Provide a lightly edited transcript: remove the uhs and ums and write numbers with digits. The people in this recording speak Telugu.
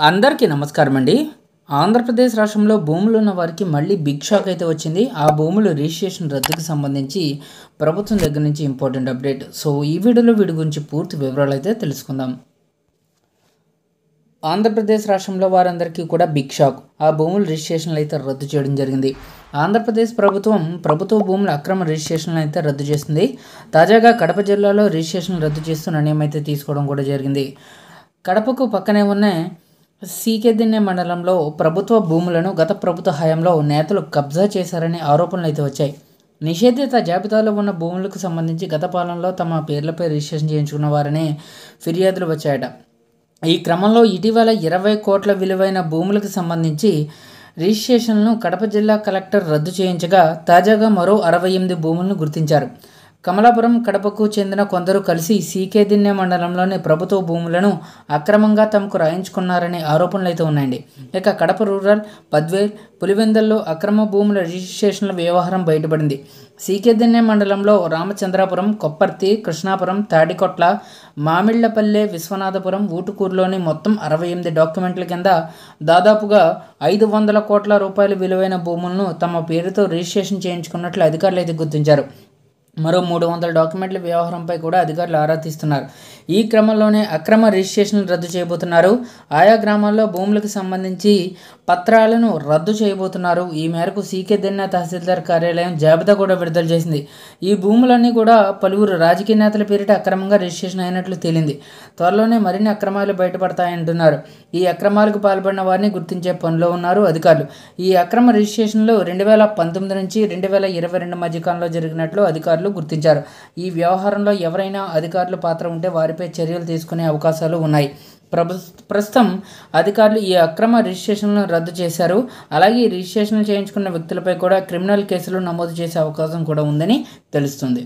అందరికీ నమస్కారం అండి. ఆంధ్రప్రదేశ్ రాష్ట్రంలో భూములు ఉన్న వారికి మళ్ళీ బిగ్ షాక్ అయితే వచ్చింది. ఆ భూములు రిజిస్ట్రేషన్ రద్దుకు సంబంధించి ప్రభుత్వం దగ్గర నుంచి ఇంపార్టెంట్ అప్డేట్. సో ఈ వీడియోలో వీడి గురించి పూర్తి వివరాలు అయితే తెలుసుకుందాం. ఆంధ్రప్రదేశ్ రాష్ట్రంలో వారందరికీ కూడా బిగ్ షాక్. ఆ భూముల రిజిస్ట్రేషన్లు అయితే రద్దు చేయడం జరిగింది. ఆంధ్రప్రదేశ్ ప్రభుత్వం ప్రభుత్వ భూముల అక్రమ రిజిస్ట్రేషన్లు అయితే రద్దు చేసింది. తాజాగా కడప జిల్లాలో రిజిస్ట్రేషన్ రద్దు చేస్తూ నిర్ణయం అయితే తీసుకోవడం కూడా జరిగింది. కడపకు పక్కనే ఉన్న సీకెదిన్నె మండలంలో ప్రభుత్వ భూములను గత ప్రభుత్వ హయాంలో నేతలు కబ్జా చేశారనే ఆరోపణలు అయితే వచ్చాయి. నిషేధిత జాబితాలో ఉన్న భూములకు సంబంధించి గత పాలనలో తమ పేర్లపై రిజిస్ట్రేషన్ చేయించుకున్న వారనే ఫిర్యాదులు వచ్చాయట. ఈ క్రమంలో ఇటీవల 20 కోట్ల విలువైన భూములకు సంబంధించి రిజిస్ట్రేషన్లను కడప జిల్లా కలెక్టర్ రద్దు చేయించగా తాజాగా మరో 68 భూములను గుర్తించారు. కమలాపురం, కడపకు చెందిన కొందరు కలిసి సీకెదిన్నె మండలంలోని ప్రభుత్వ భూములను అక్రమంగా తమకు రాయించుకున్నారనే ఆరోపణలు అయితే ఉన్నాయండి. ఇక కడప రూరల్, పద్వేల్, పులివెందల్లో అక్రమ భూముల రిజిస్ట్రేషన్ల వ్యవహారం బయటపడింది. సీకెదిన్నె మండలంలో రామచంద్రాపురం, కొప్పర్తి, కృష్ణాపురం, తాడికొట్ల, మామిళ్లపల్లె, విశ్వనాథపురం, ఊటుకూరులోని మొత్తం 68 డాక్యుమెంట్ల కింద దాదాపుగా 500 కోట్ల రూపాయల విలువైన భూములను తమ పేరుతో రిజిస్ట్రేషన్ చేయించుకున్నట్లు అధికారులు అయితే గుర్తించారు. మరో 300 డాక్యుమెంట్ల వ్యవహారంపై కూడా అధికారులు ఆరా తీస్తున్నారు. ఈ క్రమంలోనే అక్రమ రిజిస్ట్రేషన్లు రద్దు చేయబోతున్నారు. ఆయా గ్రామాల్లో భూములకు సంబంధించి పత్రాలను రద్దు చేయబోతున్నారు. ఈ మేరకు సీకెదిన్నె తహసీల్దార్ కార్యాలయం జాబితా కూడా విడుదల చేసింది. ఈ భూములన్నీ కూడా పలువురు రాజకీయ నేతల పేరిట అక్రమంగా రిజిస్ట్రేషన్ అయినట్లు తేలింది. త్వరలోనే మరిన్ని అక్రమాలు బయటపడతాయంటున్నారు. ఈ అక్రమాలకు పాల్పడిన వారిని గుర్తించే పనిలో ఉన్నారు అధికారులు. ఈ అక్రమ రిజిస్ట్రేషన్లు 2019 నుంచి 2022 మధ్యకాలంలో జరిగినట్లు అధికారులు గుర్తించారు. ఈ వ్యవహారంలో ఎవరైనా అధికారుల పాత్ర ఉంటే వారిపై చర్యలు తీసుకునే అవకాశాలు ఉన్నాయి. ప్రస్తుతం అధికారులు ఈ అక్రమ రిజిస్ట్రేషన్లను రద్దు చేశారు. అలాగే ఈ రిజిస్ట్రేషన్లు చేయించుకున్న వ్యక్తులపై కూడా క్రిమినల్ కేసులు నమోదు చేసే అవకాశం కూడా ఉందని తెలుస్తుంది.